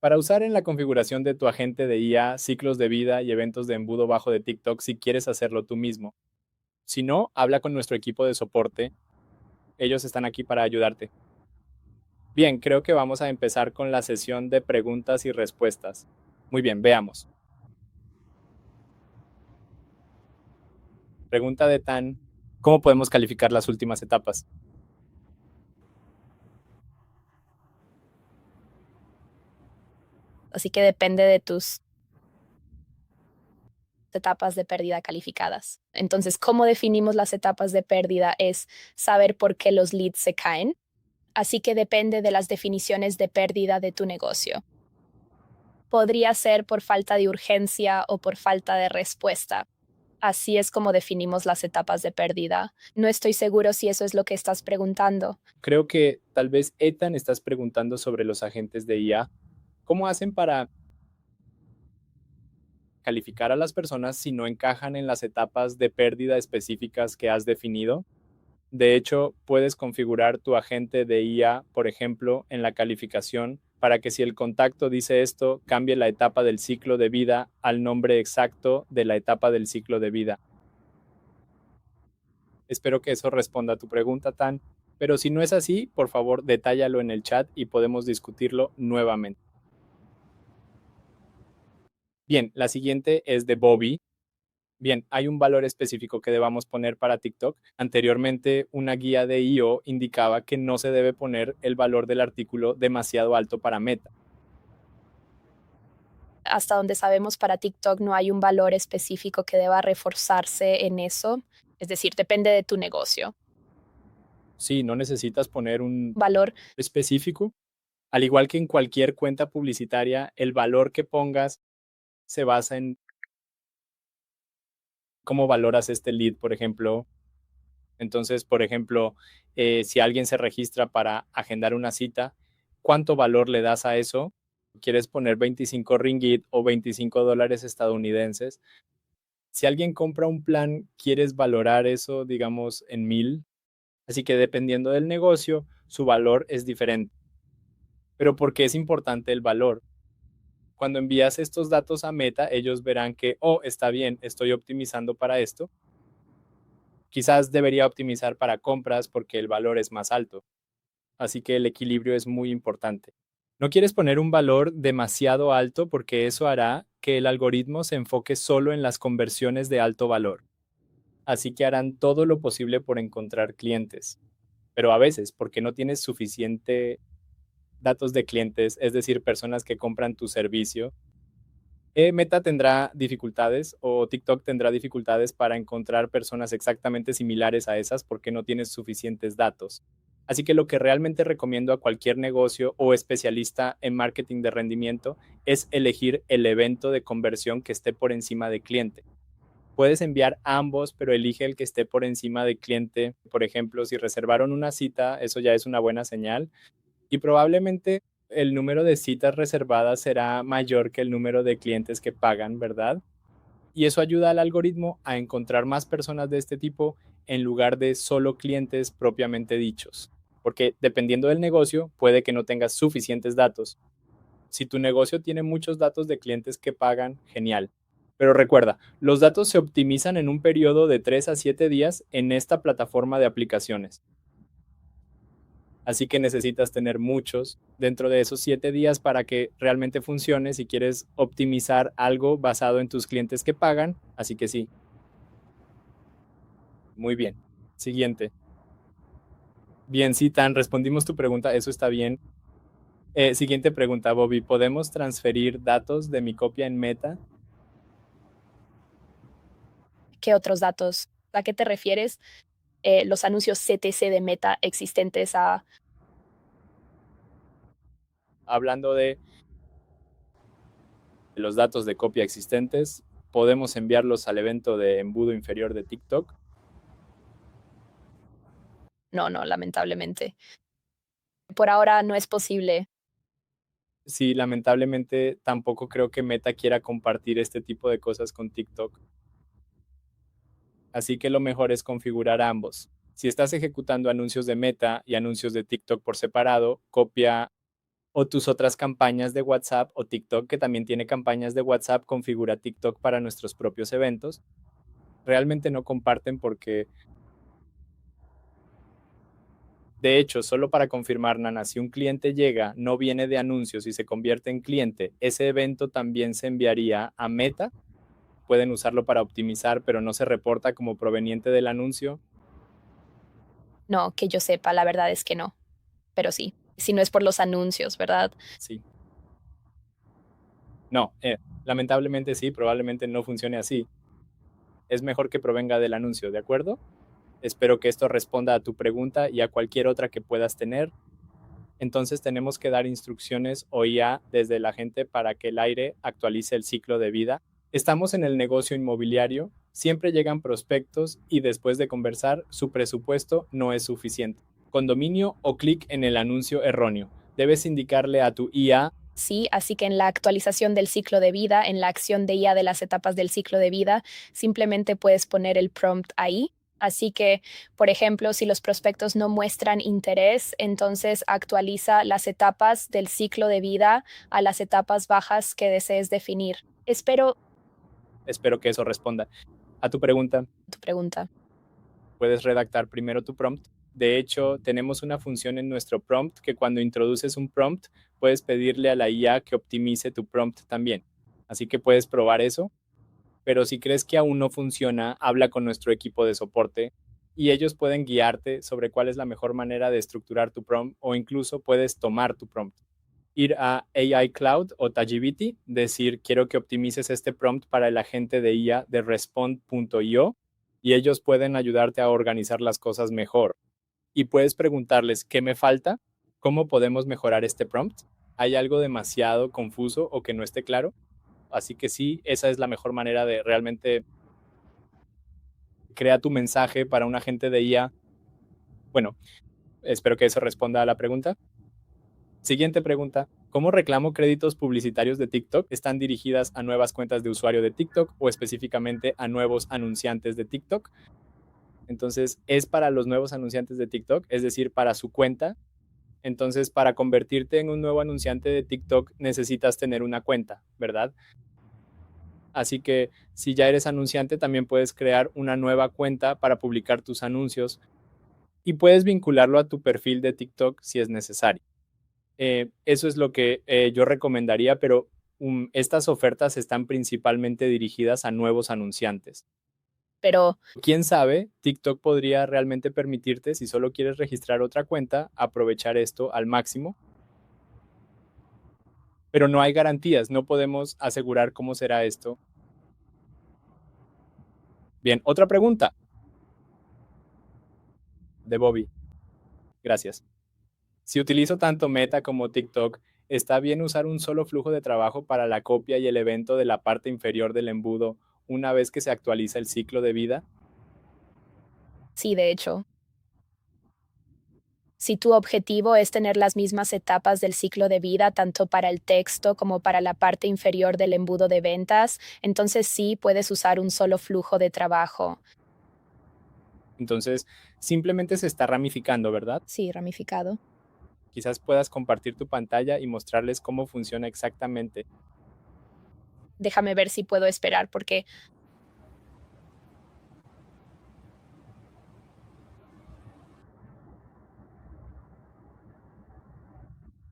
Para usar en la configuración de tu agente de IA, ciclos de vida y eventos de embudo bajo de TikTok si quieres hacerlo tú mismo. Si no, habla con nuestro equipo de soporte. Ellos están aquí para ayudarte. Bien, creo que vamos a empezar con la sesión de preguntas y respuestas. Muy bien, veamos. Pregunta de Tan, ¿cómo podemos calificar las últimas etapas? Así que depende de tus etapas de pérdida calificadas. Entonces, ¿cómo definimos las etapas de pérdida? Es saber por qué los leads se caen. Así que depende de las definiciones de pérdida de tu negocio. Podría ser por falta de urgencia o por falta de respuesta. Así es como definimos las etapas de pérdida. No estoy seguro si eso es lo que estás preguntando. Creo que tal vez Ethan estás preguntando sobre los agentes de IA. ¿Cómo hacen para calificar a las personas si no encajan en las etapas de pérdida específicas que has definido? De hecho, puedes configurar tu agente de IA, por ejemplo, en la calificación para que si el contacto dice esto, cambie la etapa del ciclo de vida al nombre exacto de la etapa del ciclo de vida. Espero que eso responda a tu pregunta, Tan. Pero si no es así, por favor, detállalo en el chat y podemos discutirlo nuevamente. Bien, la siguiente es de Bobby. Bien, hay un valor específico que debamos poner para TikTok. Anteriormente, una guía de IO indicaba que no se debe poner el valor del artículo demasiado alto para Meta. Hasta donde sabemos para TikTok no hay un valor específico que deba reforzarse en eso. Es decir, depende de tu negocio. Sí, no necesitas poner un Valor, específico. Al igual que en cualquier cuenta publicitaria, el valor que pongas se basa en cómo valoras este lead, por ejemplo. Entonces, por ejemplo, si alguien se registra para agendar una cita, ¿cuánto valor le das a eso? ¿Quieres poner 25 ringgit o 25 dólares estadounidenses? Si alguien compra un plan, ¿quieres valorar eso, digamos, en 1000? Así que dependiendo del negocio, su valor es diferente. Pero ¿por qué es importante el valor? Cuando envías estos datos a Meta, ellos verán que, oh, está bien, estoy optimizando para esto. Quizás debería optimizar para compras porque el valor es más alto. Así que el equilibrio es muy importante. No quieres poner un valor demasiado alto porque eso hará que el algoritmo se enfoque solo en las conversiones de alto valor. Así que harán todo lo posible por encontrar clientes. Pero a veces, porque no tienes suficiente datos de clientes, es decir, personas que compran tu servicio, Meta tendrá dificultades o TikTok tendrá dificultades para encontrar personas exactamente similares a esas porque no tienes suficientes datos. Así que lo que realmente recomiendo a cualquier negocio o especialista en marketing de rendimiento es elegir el evento de conversión que esté por encima de cliente. Puedes enviar ambos, pero elige el que esté por encima de cliente. Por ejemplo, si reservaron una cita, eso ya es una buena señal y probablemente el número de citas reservadas será mayor que el número de clientes que pagan, ¿verdad? Y eso ayuda al algoritmo a encontrar más personas de este tipo en lugar de solo clientes propiamente dichos. Porque dependiendo del negocio, puede que no tengas suficientes datos. Si tu negocio tiene muchos datos de clientes que pagan, genial. Pero recuerda, los datos se optimizan en un periodo de 3 a 7 días en esta plataforma de aplicaciones. Así que necesitas tener muchos dentro de esos 7 días para que realmente funcione si quieres optimizar algo basado en tus clientes que pagan. Así que sí, muy bien. Siguiente. Bien, sí, Tan, respondimos tu pregunta, eso está bien. Siguiente pregunta, Bobby, ¿podemos transferir datos de mi copia en Meta? ¿qué otros datos? ¿A qué te refieres? Los anuncios CTC de Meta existentes a... Hablando de los datos de copia existentes, ¿podemos enviarlos al evento de embudo inferior de TikTok? No, no, lamentablemente. Por ahora no es posible. Sí, lamentablemente tampoco creo que Meta quiera compartir este tipo de cosas con TikTok. Así que lo mejor es configurar ambos. Si estás ejecutando anuncios de Meta y anuncios de TikTok por separado, copia o tus otras campañas de WhatsApp o TikTok, que también tiene campañas de WhatsApp, configura TikTok para nuestros propios eventos. Realmente no comparten porque, de hecho, solo para confirmar, Nana, si un cliente llega, no viene de anuncios y se convierte en cliente, ese evento también se enviaría a Meta. Pueden usarlo para optimizar, pero no se reporta como proveniente del anuncio. No, que yo sepa, la verdad es que no, pero sí, si no es por los anuncios, ¿verdad? Sí. No, lamentablemente sí, probablemente no funcione así. Es mejor que provenga del anuncio, ¿de acuerdo? Espero que esto responda a tu pregunta y a cualquier otra que puedas tener. Entonces tenemos que dar instrucciones o IA desde la gente para que el aire actualice el ciclo de vida. Estamos en el negocio inmobiliario, siempre llegan prospectos y después de conversar, su presupuesto no es suficiente. Condominio o clic en el anuncio erróneo. Debes indicarle a tu IA. Sí, así que en la actualización del ciclo de vida, en la acción de IA de las etapas del ciclo de vida, simplemente puedes poner el prompt ahí. Así que, por ejemplo, si los prospectos no muestran interés, entonces actualiza las etapas del ciclo de vida a las etapas bajas que desees definir. Espero Espero que eso responda a tu pregunta. tu pregunta. Puedes redactar primero tu prompt. De hecho, tenemos una función en nuestro prompt que cuando introduces un prompt, puedes pedirle a la IA que optimice tu prompt también. Así que puedes probar eso, pero si crees que aún no funciona, habla con nuestro equipo de soporte y ellos pueden guiarte sobre cuál es la mejor manera de estructurar tu prompt o incluso puedes tomar tu prompt. Ir a AI Cloud o Tagivity, decir quiero que optimices este prompt para el agente de IA de respond.io y ellos pueden ayudarte a organizar las cosas mejor. Y puedes preguntarles qué me falta, cómo podemos mejorar este prompt, hay algo demasiado confuso o que no esté claro. Así que sí, esa es la mejor manera de realmente crear tu mensaje para un agente de IA. Bueno, espero que eso responda a la pregunta. Siguiente pregunta. ¿Cómo reclamo créditos publicitarios de TikTok? ¿Están dirigidas a nuevas cuentas de usuario de TikTok o específicamente a nuevos anunciantes de TikTok? Entonces, es para los nuevos anunciantes de TikTok, es decir, para su cuenta. Entonces, para convertirte en un nuevo anunciante de TikTok, necesitas tener una cuenta, ¿verdad? Así que si ya eres anunciante, también puedes crear una nueva cuenta para publicar tus anuncios y puedes vincularlo a tu perfil de TikTok si es necesario. Eso es lo que yo recomendaría, pero estas ofertas están principalmente dirigidas a nuevos anunciantes. Pero Quién sabe, TikTok podría realmente permitirte, si solo quieres registrar otra cuenta, aprovechar esto al máximo, pero no hay garantías, no podemos asegurar cómo será esto. Bien, otra pregunta de Bobby. Gracias. Si utilizo tanto Meta como TikTok, ¿está bien usar un solo flujo de trabajo para la copia y el evento de la parte inferior del embudo una vez que se actualiza el ciclo de vida? sí, de hecho, si tu objetivo es tener las mismas etapas del ciclo de vida, tanto para el texto como para la parte inferior del embudo de ventas, entonces sí puedes usar un solo flujo de trabajo. Entonces, simplemente se está ramificando, ¿verdad? Sí, ramificado. Quizás puedas compartir tu pantalla y mostrarles cómo funciona exactamente. Déjame ver si puedo esperar, porque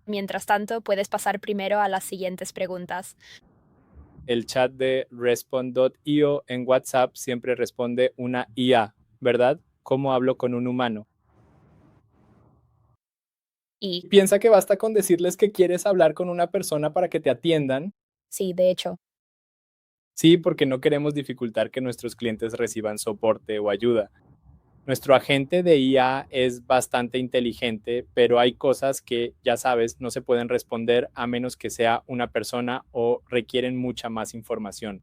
mientras tanto puedes pasar primero a las siguientes preguntas. El chat de respond.io en WhatsApp siempre responde una IA, ¿verdad? ¿Cómo hablo con un humano? Y Piensa que basta con decirles que quieres hablar con una persona para que te atiendan. sí, de hecho, Sí, porque no queremos dificultar que nuestros clientes reciban soporte o ayuda. Nuestro agente de IA es bastante inteligente, pero hay cosas que, ya sabes, no se pueden responder a menos que sea una persona o requieren mucha más información.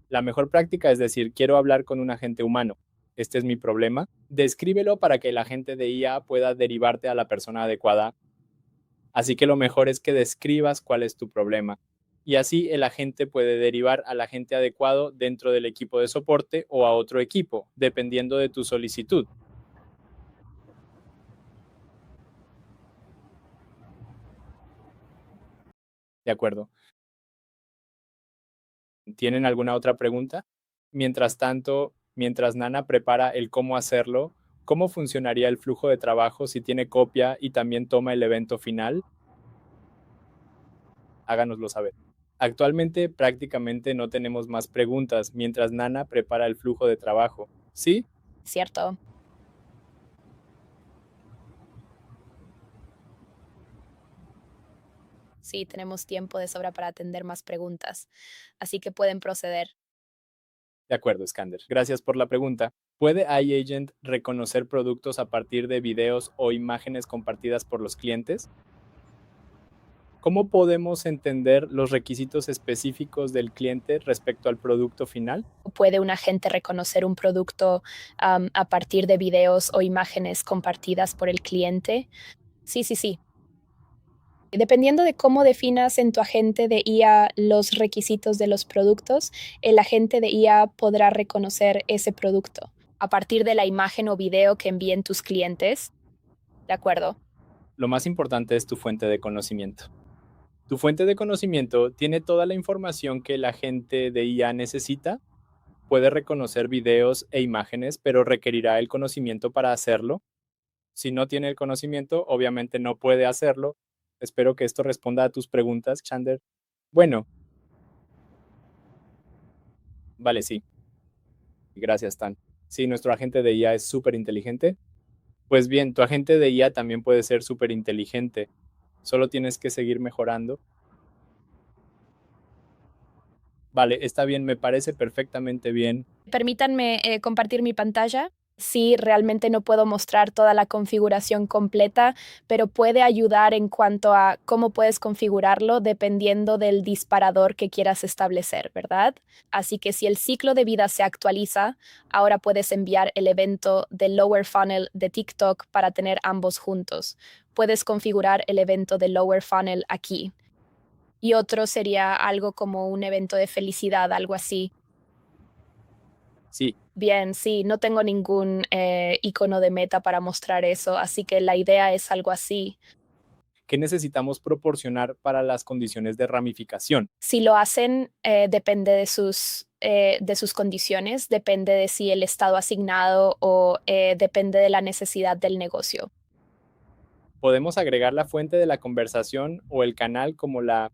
La mejor práctica es decir, quiero hablar con un agente humano. Este es mi problema. Descríbelo para que el agente de IA pueda derivarte a la persona adecuada. Así que lo mejor es que describas cuál es tu problema. Y así el agente puede derivar al agente adecuado dentro del equipo de soporte o a otro equipo, dependiendo de tu solicitud. De acuerdo. ¿Tienen alguna otra pregunta? Mientras tanto, mientras Nana prepara el cómo hacerlo, ¿cómo funcionaría el flujo de trabajo si tiene copia y también toma el evento final? Háganoslo saber. Actualmente prácticamente no tenemos más preguntas mientras Nana prepara el flujo de trabajo. ¿Sí? ¿Cierto? Sí, tenemos tiempo de sobra para atender más preguntas, así que pueden proceder. De acuerdo, Skander. Gracias por la pregunta. ¿Puede iAgent reconocer productos a partir de videos o imágenes compartidas por los clientes? ¿Cómo podemos entender los requisitos específicos del cliente respecto al producto final? ¿Puede un agente reconocer un producto a partir de videos o imágenes compartidas por el cliente? Sí, sí, sí. Dependiendo de cómo definas en tu agente de IA los requisitos de los productos, el agente de IA podrá reconocer ese producto a partir de la imagen o video que envíen tus clientes. ¿De acuerdo? Lo más importante es tu fuente de conocimiento. Tu fuente de conocimiento tiene toda la información que el agente de IA necesita. Puede reconocer videos e imágenes, pero requerirá el conocimiento para hacerlo. Si no tiene el conocimiento, obviamente no puede hacerlo. Espero que esto responda a tus preguntas, Chander. Bueno, vale, sí. Gracias, Tan. Sí, nuestro agente de IA es súper inteligente. Pues bien, tu agente de IA también puede ser súper inteligente. Solo tienes que seguir mejorando. Vale, está bien, me parece perfectamente bien. Permítanme compartir mi pantalla. Sí, realmente no puedo mostrar toda la configuración completa, pero puede ayudar en cuanto a cómo puedes configurarlo dependiendo del disparador que quieras establecer, ¿verdad? Así que si el ciclo de vida se actualiza, ahora puedes enviar el evento del Lower Funnel de TikTok para tener ambos juntos. Puedes configurar el evento del Lower Funnel aquí. Y otro sería algo como un evento de felicidad, algo así. Sí, Bien, sí, no tengo ningún icono de meta para mostrar eso, así que la idea es algo así. ¿qué necesitamos proporcionar para las condiciones de ramificación? Si lo hacen, depende de sus condiciones, depende de si el estado asignado o depende de la necesidad del negocio. Podemos agregar la fuente de la conversación o el canal como la...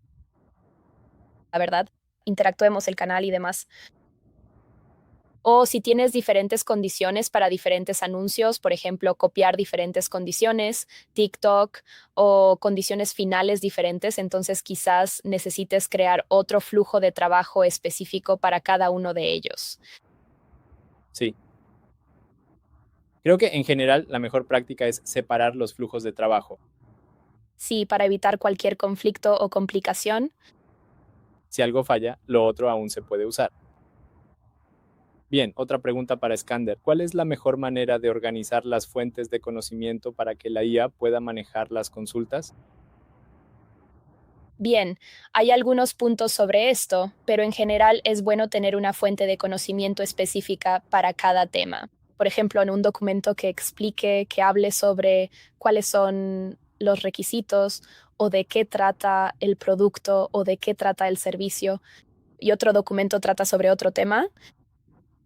La verdad, interactuemos el canal y demás. O si tienes diferentes condiciones para diferentes anuncios, por ejemplo, copiar diferentes condiciones, TikTok o condiciones finales diferentes, entonces quizás necesites crear otro flujo de trabajo específico para cada uno de ellos. Sí. Creo que en general la mejor práctica es separar los flujos de trabajo. Sí, para evitar cualquier conflicto o complicación. Si algo falla, lo otro aún se puede usar. Bien, otra pregunta para Skander. ¿Cuál es la mejor manera de organizar las fuentes de conocimiento para que la IA pueda manejar las consultas? Bien, hay algunos puntos sobre esto, pero en general es bueno tener una fuente de conocimiento específica para cada tema. Por ejemplo, en un documento que explique, que hable sobre cuáles son los requisitos o de qué trata el producto o de qué trata el servicio y otro documento trata sobre otro tema.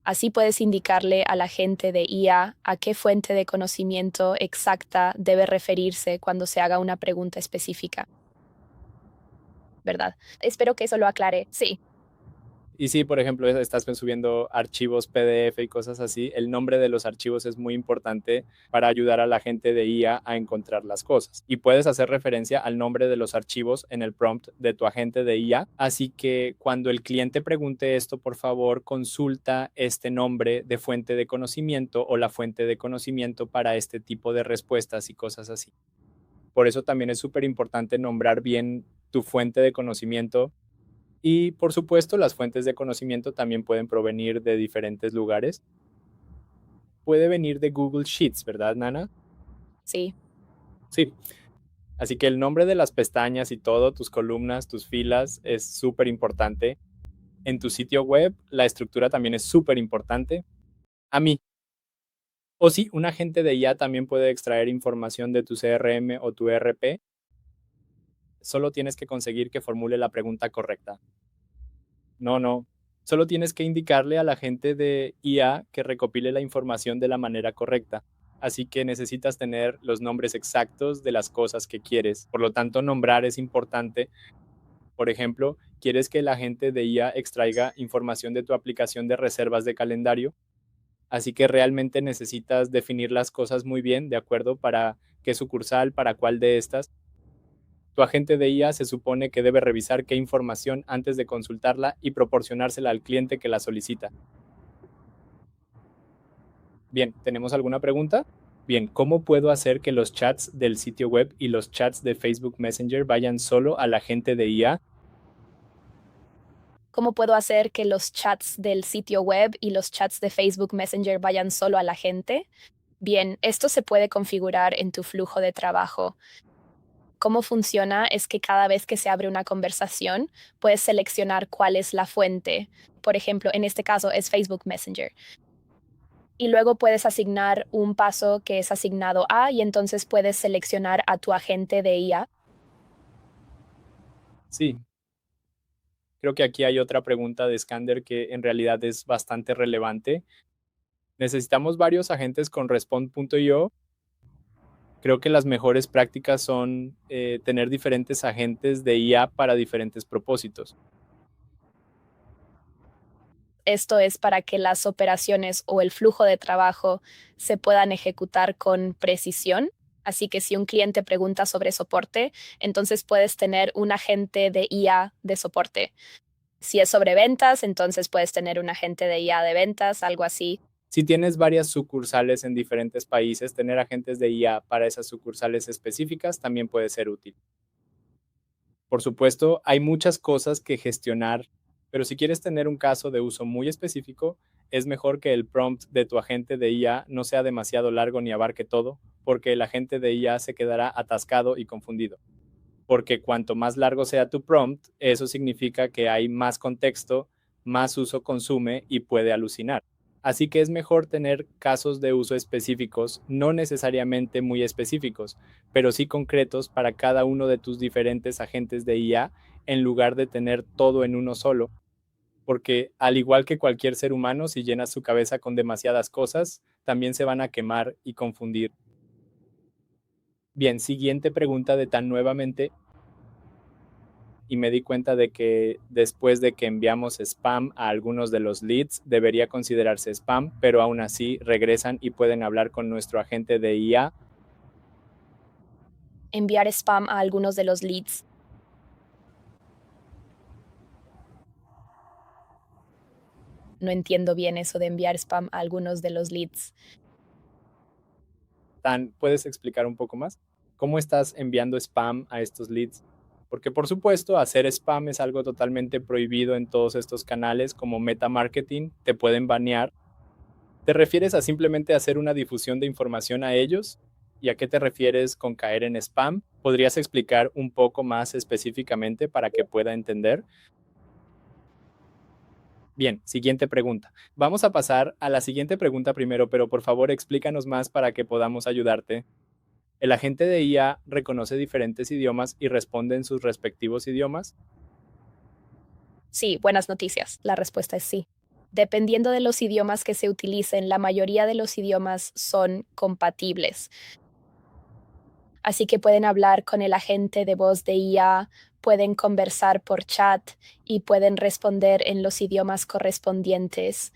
Así puedes indicarle a la gente de IA a qué fuente de conocimiento exacta debe referirse cuando se haga una pregunta específica. ¿Verdad? Espero que eso lo aclare. Sí, Y si, por ejemplo, estás subiendo archivos PDF y cosas así, el nombre de los archivos es muy importante para ayudar a la gente de IA a encontrar las cosas. Y puedes hacer referencia al nombre de los archivos en el prompt de tu agente de IA. Así que cuando el cliente pregunte esto, por favor, consulta este nombre de fuente de conocimiento o la fuente de conocimiento para este tipo de respuestas y cosas así. Por eso también es súper importante nombrar bien tu fuente de conocimiento y por supuesto, las fuentes de conocimiento también pueden provenir de diferentes lugares. Puede venir de Google Sheets, ¿verdad, Nana? sí. Sí. Así que el nombre de las pestañas y todo, tus columnas, tus filas, es súper importante. En tu sitio web, la estructura también es súper importante. A mí. O sí, un agente de IA también puede extraer información de tu CRM o tu ERP. solo tienes que conseguir que formule la pregunta correcta. No, no. Solo tienes que indicarle a la gente de IA que recopile la información de la manera correcta. Así que necesitas tener los nombres exactos de las cosas que quieres. Por lo tanto, nombrar es importante. Por ejemplo, ¿quieres que la gente de IA extraiga información de tu aplicación de reservas de calendario? Así que realmente necesitas definir las cosas muy bien, ¿de acuerdo? Para qué sucursal, para cuál de estas. Tu agente de IA se supone que debe revisar qué información antes de consultarla y proporcionársela al cliente que la solicita. Bien, ¿tenemos alguna pregunta? Bien, ¿cómo puedo hacer que los chats del sitio web y los chats de Facebook Messenger vayan solo al agente de IA? ¿Cómo puedo hacer que los chats del sitio web y los chats de Facebook Messenger vayan solo a la gente? Bien, esto se puede configurar en tu flujo de trabajo. Cómo funciona es que cada vez que se abre una conversación, puedes seleccionar cuál es la fuente. Por ejemplo, en este caso es Facebook Messenger. Y luego puedes asignar un paso que es asignado a, y entonces puedes seleccionar a tu agente de IA. Sí, creo que aquí hay otra pregunta de Scander que en realidad es bastante relevante. Necesitamos varios agentes con Respond.io. Creo que las mejores prácticas son tener diferentes agentes de IA para diferentes propósitos. Esto es para que las operaciones o el flujo de trabajo se puedan ejecutar con precisión. Así que si un cliente pregunta sobre soporte, entonces puedes tener un agente de IA de soporte. Si es sobre ventas, entonces puedes tener un agente de IA de ventas, algo así. Si tienes varias sucursales en diferentes países, tener agentes de IA para esas sucursales específicas también puede ser útil. Por supuesto, hay muchas cosas que gestionar, pero si quieres tener un caso de uso muy específico, es mejor que el prompt de tu agente de IA no sea demasiado largo ni abarque todo, porque el agente de IA se quedará atascado y confundido. Porque cuanto más largo sea tu prompt, eso significa que hay más contexto, más uso consume y puede alucinar. Así que es mejor tener casos de uso específicos, no necesariamente muy específicos, pero sí concretos para cada uno de tus diferentes agentes de IA, en lugar de tener todo en uno solo. Porque al igual que cualquier ser humano, si llenas su cabeza con demasiadas cosas, también se van a quemar y confundir. Bien, siguiente pregunta de Tan nuevamente. Y me di cuenta de que después de que enviamos spam a algunos de los leads, debería considerarse spam, pero aún así regresan y pueden hablar con nuestro agente de IA. Enviar spam a algunos de los leads. No entiendo bien eso de enviar spam a algunos de los leads. Tan, ¿puedes explicar un poco más? ¿Cómo estás enviando spam a estos leads? Porque por supuesto, hacer spam es algo totalmente prohibido en todos estos canales como meta marketing, te pueden banear. ¿Te refieres a simplemente hacer una difusión de información a ellos? ¿Y a qué te refieres con caer en spam? ¿Podrías explicar un poco más específicamente para que pueda entender? Bien, siguiente pregunta. Vamos a pasar a la siguiente pregunta primero, pero por favor explícanos más para que podamos ayudarte. ¿El agente de IA reconoce diferentes idiomas y responde en sus respectivos idiomas? Sí, buenas noticias. La respuesta es sí. Dependiendo de los idiomas que se utilicen, la mayoría de los idiomas son compatibles. Así que pueden hablar con el agente de voz de IA, pueden conversar por chat y pueden responder en los idiomas correspondientes.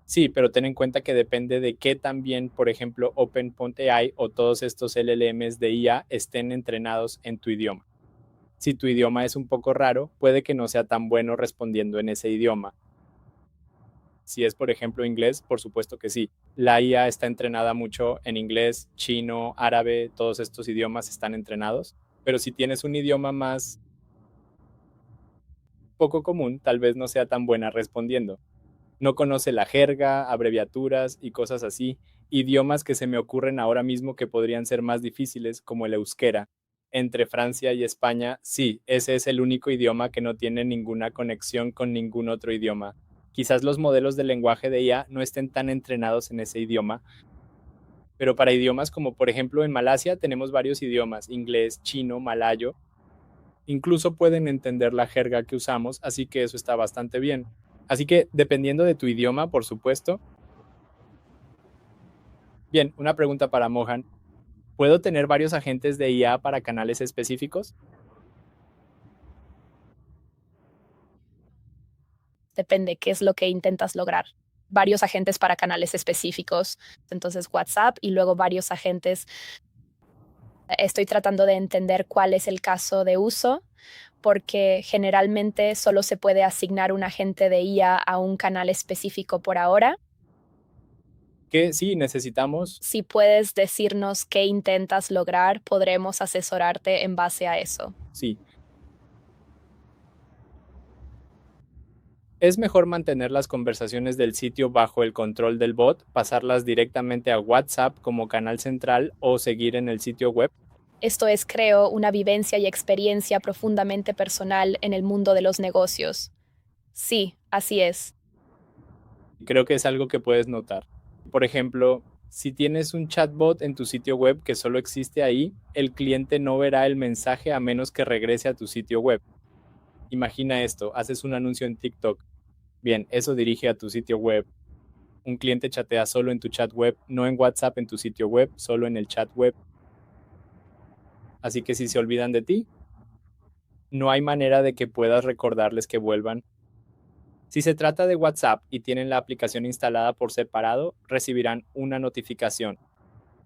Sí, pero ten en cuenta que depende de qué también, por ejemplo, OpenAI o todos estos LLMs de IA estén entrenados en tu idioma. Si tu idioma es un poco raro, puede que no sea tan bueno respondiendo en ese idioma. Si es, por ejemplo, inglés, por supuesto que sí. La IA está entrenada mucho en inglés, chino, árabe, todos estos idiomas están entrenados. Pero si tienes un idioma más poco común, tal vez no sea tan buena respondiendo. No conoce la jerga, abreviaturas y cosas así. Idiomas que se me ocurren ahora mismo que podrían ser más difíciles, como el euskera. Entre Francia y España, sí, ese es el único idioma que no tiene ninguna conexión con ningún otro idioma. Quizás los modelos de lenguaje de IA no estén tan entrenados en ese idioma, pero para idiomas como por ejemplo en Malasia tenemos varios idiomas, inglés, chino, malayo. Incluso pueden entender la jerga que usamos, así que eso está bastante bien. Así que, dependiendo de tu idioma, por supuesto. Bien, una pregunta para Mohan. ¿Puedo tener varios agentes de IA para canales específicos? Depende qué es lo que intentas lograr. Varios agentes para canales específicos, entonces WhatsApp y luego varios agentes. Estoy tratando de entender cuál es el caso de uso, porque generalmente solo se puede asignar un agente de IA a un canal específico por ahora. Que sí, necesitamos. Si puedes decirnos qué intentas lograr, podremos asesorarte en base a eso. Sí. Es mejor mantener las conversaciones del sitio bajo el control del bot, pasarlas directamente a WhatsApp como canal central o seguir en el sitio web. Esto es, creo, una vivencia y experiencia profundamente personal en el mundo de los negocios. Sí, así es. Creo que es algo que puedes notar. Por ejemplo, si tienes un chatbot en tu sitio web que solo existe ahí, el cliente no verá el mensaje a menos que regrese a tu sitio web. Imagina esto, haces un anuncio en TikTok. Bien, eso dirige a tu sitio web. Un cliente chatea solo en tu chat web, no en WhatsApp en tu sitio web, solo en el chat web. Así que si se olvidan de ti, no hay manera de que puedas recordarles que vuelvan. Si se trata de WhatsApp y tienen la aplicación instalada por separado, recibirán una notificación.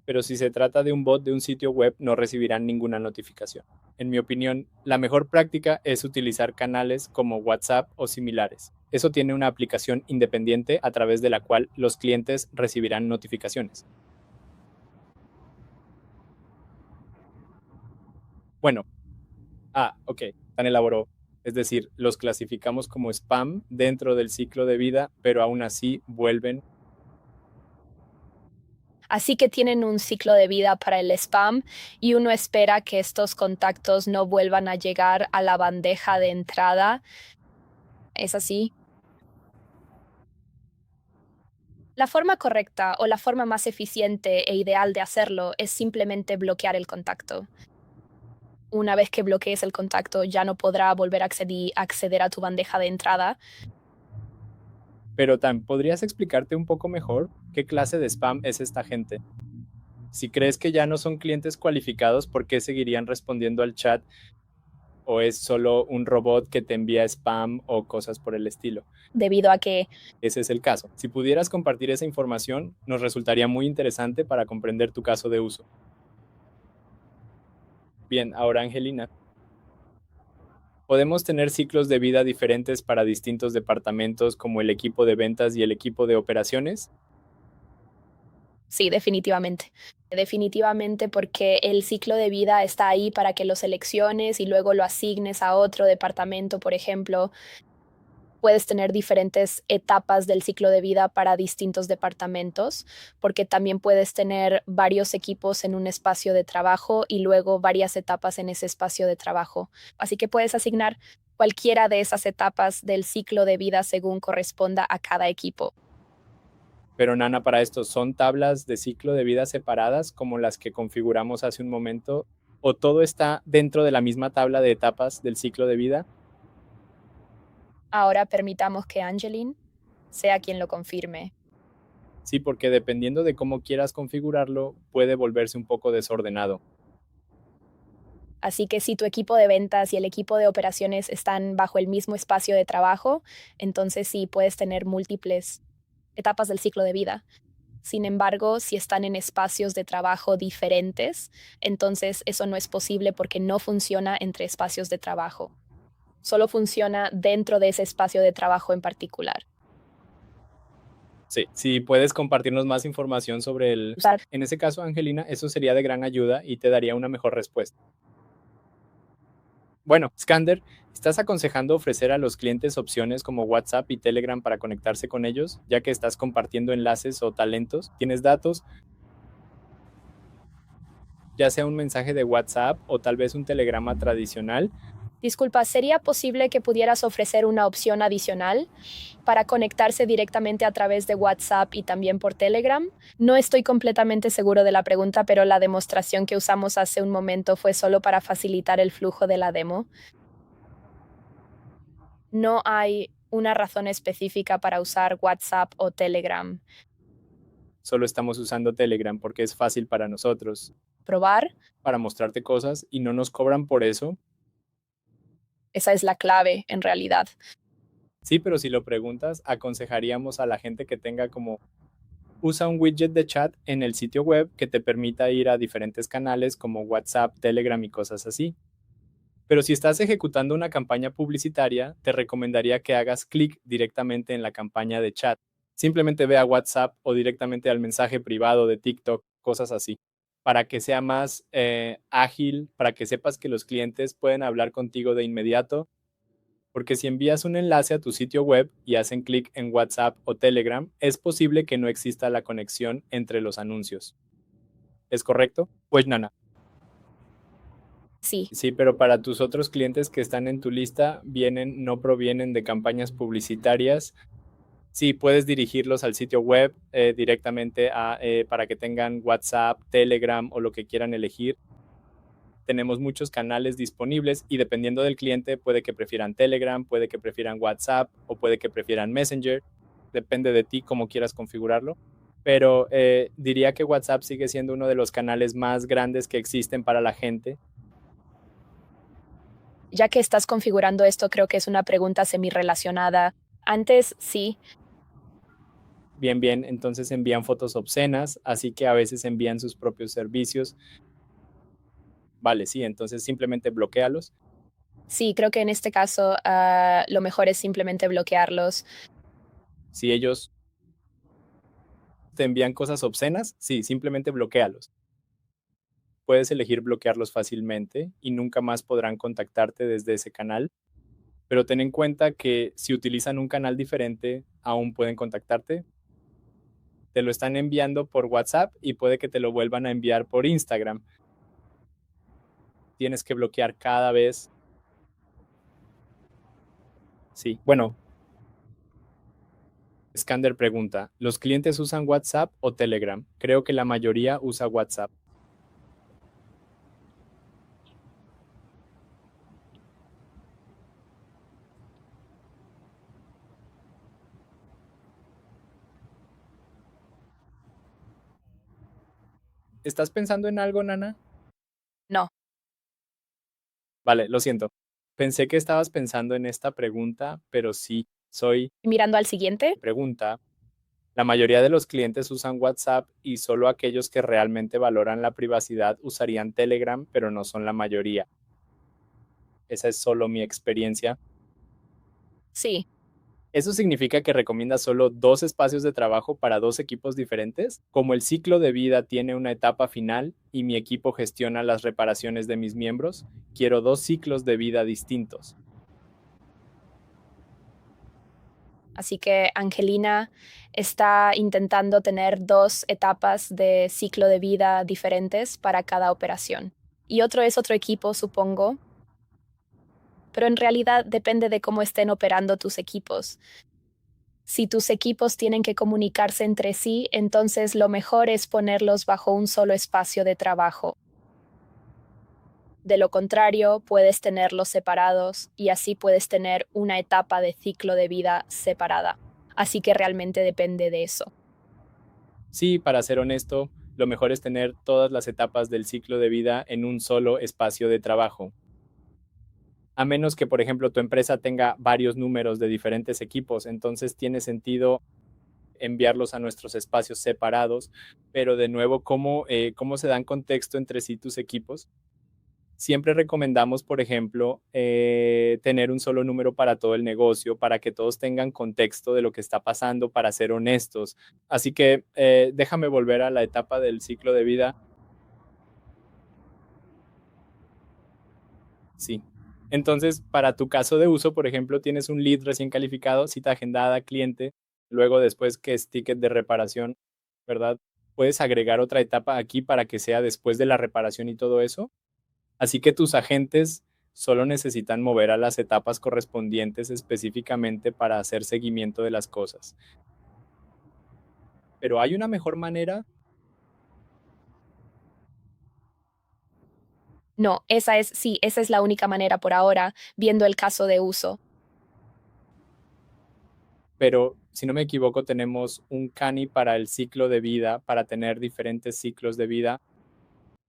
Pero si se trata de un bot de un sitio web, no recibirán ninguna notificación. En mi opinión, la mejor práctica es utilizar canales como WhatsApp o similares. Eso tiene una aplicación independiente a través de la cual los clientes recibirán notificaciones. Bueno, ok, tan elaboró. Es decir, los clasificamos como spam dentro del ciclo de vida, pero aún así vuelven. Así que tienen un ciclo de vida para el spam y uno espera que estos contactos no vuelvan a llegar a la bandeja de entrada. ¿Es así? La forma correcta o la forma más eficiente e ideal de hacerlo es simplemente bloquear el contacto. Una vez que bloquees el contacto, ya no podrá volver a acceder a tu bandeja de entrada. Pero Tan, ¿podrías explicarte un poco mejor qué clase de spam es esta gente? Si crees que ya no son clientes cualificados, ¿por qué seguirían respondiendo al chat? ¿O es solo un robot que te envía spam o cosas por el estilo? Debido a que Ese es el caso. Si pudieras compartir esa información, nos resultaría muy interesante para comprender tu caso de uso. Bien, ahora Angelina, podemos tener ciclos de vida diferentes para distintos departamentos como el equipo de ventas y el equipo de operaciones. sí, definitivamente. Definitivamente porque el ciclo de vida está ahí para que lo selecciones y luego lo asignes a otro departamento, por ejemplo. Puedes tener diferentes etapas del ciclo de vida para distintos departamentos, porque también puedes tener varios equipos en un espacio de trabajo y luego varias etapas en ese espacio de trabajo. Así que puedes asignar cualquiera de esas etapas del ciclo de vida según corresponda a cada equipo. Pero Nana, para esto, ¿son tablas de ciclo de vida separadas como las que configuramos hace un momento? ¿O todo está dentro de la misma tabla de etapas del ciclo de vida? Ahora permitamos que Angeline sea quien lo confirme. Sí, porque dependiendo de cómo quieras configurarlo, puede volverse un poco desordenado. Así que si tu equipo de ventas y el equipo de operaciones están bajo el mismo espacio de trabajo, entonces sí puedes tener múltiples etapas del ciclo de vida. Sin embargo, si están en espacios de trabajo diferentes, entonces eso no es posible porque no funciona entre espacios de trabajo. Solo funciona dentro de ese espacio de trabajo en particular. Sí, si puedes compartirnos más información sobre el... Usar En ese caso, Angelina, eso sería de gran ayuda y te daría una mejor respuesta. Bueno, Skander, ¿estás aconsejando ofrecer a los clientes opciones como WhatsApp y Telegram para conectarse con ellos, ya que estás compartiendo enlaces o talentos? ¿Tienes datos? Ya sea un mensaje de WhatsApp o tal vez un telegrama tradicional. Disculpa, ¿sería posible que pudieras ofrecer una opción adicional para conectarse directamente a través de WhatsApp y también por Telegram? No estoy completamente seguro de la pregunta, pero la demostración que usamos hace un momento fue solo para facilitar el flujo de la demo. No hay una razón específica para usar WhatsApp o Telegram. Solo estamos usando Telegram porque es fácil para nosotros, Probar, para mostrarte cosas y no nos cobran por eso. esa es la clave en realidad. Sí, pero si lo preguntas, aconsejaríamos a la gente que tenga como usa un widget de chat en el sitio web que te permita ir a diferentes canales como WhatsApp, Telegram y cosas así. Pero si estás ejecutando una campaña publicitaria, te recomendaría que hagas clic directamente en la campaña de chat. Simplemente ve a WhatsApp o directamente al mensaje privado de TikTok, cosas así, para que sea más ágil, para que sepas que los clientes pueden hablar contigo de inmediato, porque si envías un enlace a tu sitio web y hacen clic en WhatsApp o Telegram, es posible que no exista la conexión entre los anuncios. ¿Es correcto? Pues nana. Sí, Sí, pero para tus otros clientes que están en tu lista, no provienen de campañas publicitarias. Sí, puedes dirigirlos al sitio web directamente para que tengan WhatsApp, Telegram o lo que quieran elegir. Tenemos muchos canales disponibles y dependiendo del cliente puede que prefieran Telegram, puede que prefieran WhatsApp o puede que prefieran Messenger. Depende de ti cómo quieras configurarlo. Pero diría que WhatsApp sigue siendo uno de los canales más grandes que existen para la gente. ya que estás configurando esto, creo que es una pregunta semi-relacionada. Antes, sí, Bien, bien, entonces envían fotos obscenas, así que a veces envían sus propios servicios. Vale, sí, entonces simplemente bloquealos. sí, creo que en este caso lo mejor es simplemente bloquearlos. Si ellos te envían cosas obscenas, sí, simplemente bloquealos. Puedes elegir bloquearlos fácilmente y nunca más podrán contactarte desde ese canal, pero ten en cuenta que si utilizan un canal diferente, aún pueden contactarte. Te lo están enviando por WhatsApp y puede que te lo vuelvan a enviar por Instagram. Tienes que bloquear cada vez. Sí, bueno, Skander pregunta, ¿los clientes usan WhatsApp o Telegram? Creo que la mayoría usa WhatsApp. ¿Estás pensando en algo, Nana? No. Vale, lo siento. Pensé que estabas pensando en esta pregunta, pero sí, soy Mirando al siguiente, pregunta. La mayoría de los clientes usan WhatsApp y solo aquellos que realmente valoran la privacidad usarían Telegram, pero no son la mayoría. Esa es solo mi experiencia. sí. ¿Eso significa que recomiendas solo dos espacios de trabajo para dos equipos diferentes? Como el ciclo de vida tiene una etapa final y mi equipo gestiona las reparaciones de mis miembros, quiero dos ciclos de vida distintos. Así que Angelina está intentando tener dos etapas de ciclo de vida diferentes para cada operación. Y otro es otro equipo, supongo, pero en realidad depende de cómo estén operando tus equipos. Si tus equipos tienen que comunicarse entre sí, entonces lo mejor es ponerlos bajo un solo espacio de trabajo. De lo contrario, puedes tenerlos separados y así puedes tener una etapa de ciclo de vida separada. Así que realmente depende de eso. Sí, para ser honesto, lo mejor es tener todas las etapas del ciclo de vida en un solo espacio de trabajo. A menos que, por ejemplo, tu empresa tenga varios números de diferentes equipos, entonces tiene sentido enviarlos a nuestros espacios separados, pero de nuevo, ¿cómo se dan contexto entre sí tus equipos? Siempre recomendamos, por ejemplo, tener un solo número para todo el negocio, para que todos tengan contexto de lo que está pasando, para ser honestos. Así que déjame volver a la etapa del ciclo de vida. Sí. Entonces, para tu caso de uso, por ejemplo, tienes un lead recién calificado, cita agendada, cliente, luego después que es ticket de reparación, ¿verdad? Puedes agregar otra etapa aquí para que sea después de la reparación y todo eso. Así que tus agentes Solo necesitan mover a las etapas correspondientes específicamente para hacer seguimiento de las cosas. Pero hay una mejor manera. No, esa es la única manera por ahora, viendo el caso de uso. Pero si no me equivoco, tenemos un Cani para el ciclo de vida, para tener diferentes ciclos de vida.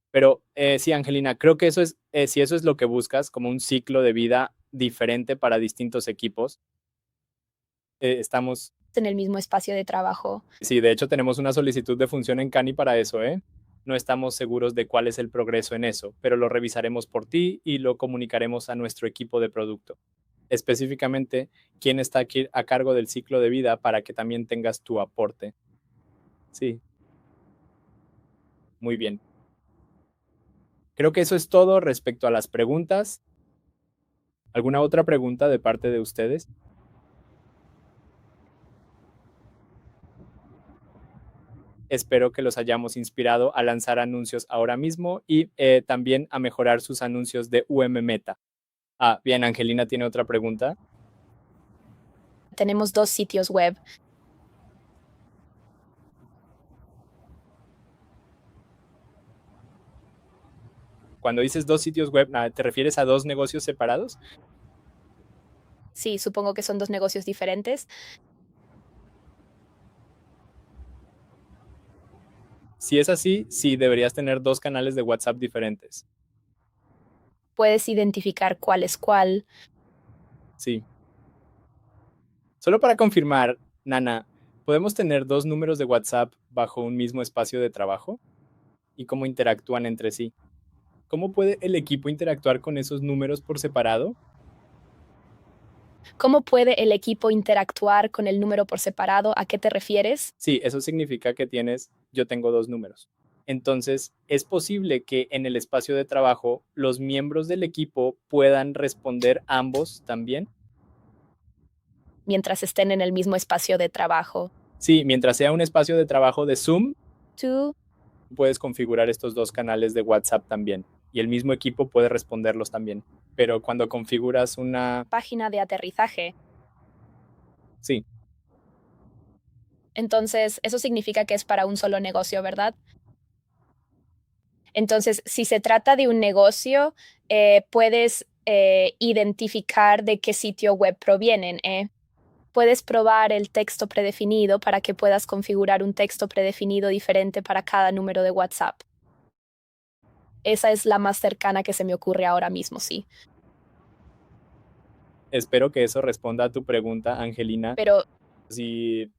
Pero sí, Angelina, creo que si eso es lo que buscas, como un ciclo de vida diferente para distintos equipos, estamos, En el mismo espacio de trabajo. sí, de hecho tenemos una solicitud de función en Cani para eso, ¿eh? No estamos seguros de cuál es el progreso en eso, pero lo revisaremos por ti y lo comunicaremos a nuestro equipo de producto. Específicamente, quién está aquí a cargo del ciclo de vida para que también tengas tu aporte. Sí, muy bien. Creo que eso es todo respecto a las preguntas. ¿Alguna otra pregunta de parte de ustedes? Espero que los hayamos inspirado a lanzar anuncios ahora mismo y también a mejorar sus anuncios de Meta. Ah, bien, Angelina tiene otra pregunta. Tenemos 2 sitios web. Cuando dices 2 sitios web, ¿te refieres a 2 negocios separados? Sí, supongo que son 2 negocios diferentes. Si es así, sí, deberías tener 2 canales de WhatsApp diferentes. Puedes identificar cuál es cuál. Sí. Solo para confirmar, Nana, ¿podemos tener 2 números de WhatsApp bajo un mismo espacio de trabajo? ¿Y cómo interactúan entre sí? ¿Cómo puede el equipo interactuar con esos números por separado? ¿Cómo puede el equipo interactuar con el número por separado? ¿A qué te refieres? Sí, eso significa que yo tengo 2 números. Entonces, es posible que en el espacio de trabajo los miembros del equipo puedan responder ambos también. Mientras estén en el mismo espacio de trabajo. Sí, mientras sea un espacio de trabajo de Zoom, Tú, puedes configurar estos 2 canales de WhatsApp también y el mismo equipo puede responderlos también. Pero cuando configuras página de aterrizaje. sí, Entonces, eso significa que es para un solo negocio, ¿verdad? Entonces, si se trata de un negocio, puedes identificar de qué sitio web provienen. Puedes probar el texto predefinido para que puedas configurar un texto predefinido diferente para cada número de WhatsApp. Esa es la más cercana que se me ocurre ahora mismo, sí. espero que eso responda a tu pregunta, Angelina. Pero Si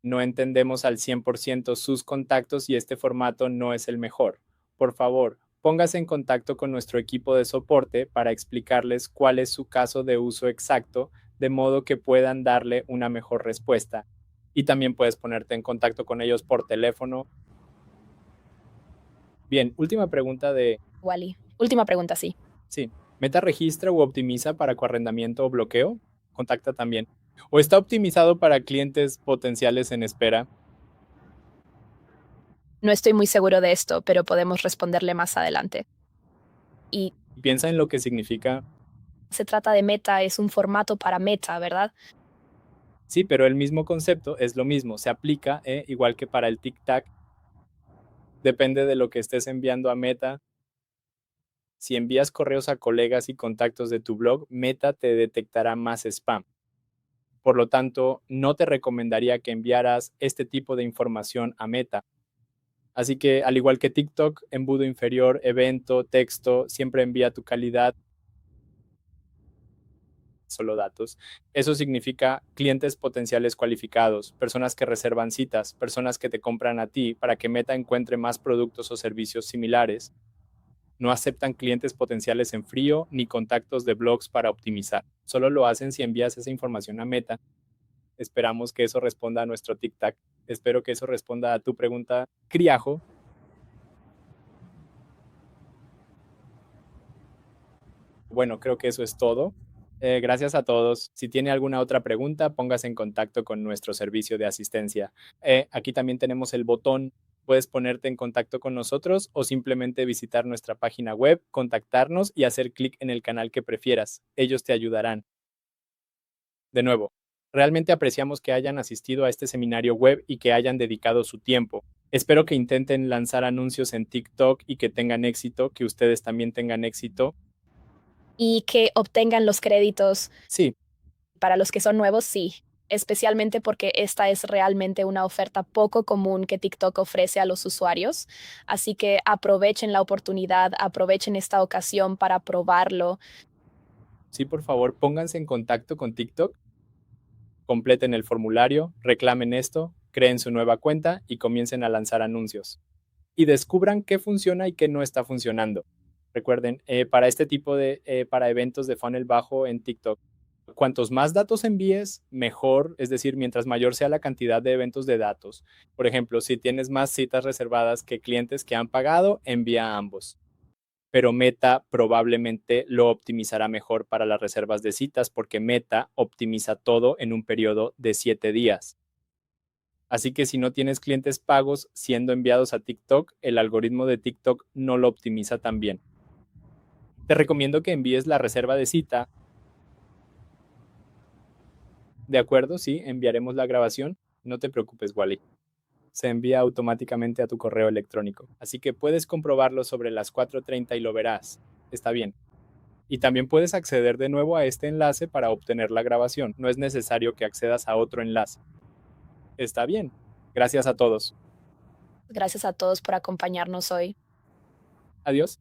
no entendemos al 100% sus contactos y este formato no es el mejor. Por favor, póngase en contacto con nuestro equipo de soporte para explicarles cuál es su caso de uso exacto, de modo que puedan darle una mejor respuesta. Y también puedes ponerte en contacto con ellos por teléfono. Bien, última pregunta de, Wally, última pregunta, sí. sí, ¿Meta registra u optimiza para coarrendamiento o bloqueo? Contacta también. ¿O está optimizado para clientes potenciales en espera? No estoy muy seguro de esto, pero podemos responderle más adelante. Y Piensa en lo que significa. se trata de Meta, es un formato para Meta, ¿verdad? Sí, pero el mismo concepto es lo mismo, se aplica igual que para el tic-tac. Depende de lo que estés enviando a Meta. Si envías correos a colegas y contactos de tu blog, Meta te detectará más spam. Por lo tanto, no te recomendaría que enviaras este tipo de información a Meta. Así que, al igual que TikTok, embudo inferior, evento, texto, siempre envía tu calidad, solo datos. Eso significa clientes potenciales cualificados, personas que reservan citas, personas que te compran a ti para que Meta encuentre más productos o servicios similares. No aceptan clientes potenciales en frío ni contactos de blogs para optimizar. Solo lo hacen si envías esa información a Meta. Esperamos que eso responda a nuestro tic-tac. Espero que eso responda a tu pregunta, Criajo. Bueno, creo que eso es todo. Gracias a todos. Si tiene alguna otra pregunta, póngase en contacto con nuestro servicio de asistencia. Aquí también tenemos el botón Puedes ponerte en contacto con nosotros o simplemente visitar nuestra página web, contactarnos y hacer clic en el canal que prefieras. Ellos te ayudarán. De nuevo, realmente apreciamos que hayan asistido a este seminario web y que hayan dedicado su tiempo. Espero que intenten lanzar anuncios en TikTok y que tengan éxito, que ustedes también tengan éxito. Y que obtengan los créditos. Sí, Para los que son nuevos, sí, especialmente porque esta es realmente una oferta poco común que TikTok ofrece a los usuarios. Así que aprovechen la oportunidad, aprovechen esta ocasión para probarlo. sí, por favor, pónganse en contacto con TikTok, completen el formulario, reclamen esto, creen su nueva cuenta y comiencen a lanzar anuncios. Y descubran qué funciona y qué no está funcionando. Recuerden, para este tipo para eventos de funnel bajo en TikTok, cuantos más datos envíes, mejor, es decir, mientras mayor sea la cantidad de eventos de datos. Por ejemplo, si tienes más citas reservadas que clientes que han pagado, envía a ambos. Pero Meta probablemente lo optimizará mejor para las reservas de citas porque Meta optimiza todo en un periodo de 7 días. Así que si no tienes clientes pagos siendo enviados a TikTok, el algoritmo de TikTok no lo optimiza tan bien. Te recomiendo que envíes la reserva de cita. ¿De acuerdo? Sí, enviaremos la grabación. No te preocupes, Wally. Se envía automáticamente a tu correo electrónico. Así que puedes comprobarlo sobre las 4:30 y lo verás. Está bien. Y también puedes acceder de nuevo a este enlace para obtener la grabación. No es necesario que accedas a otro enlace. Está bien. Gracias a todos. Gracias a todos por acompañarnos hoy. Adiós.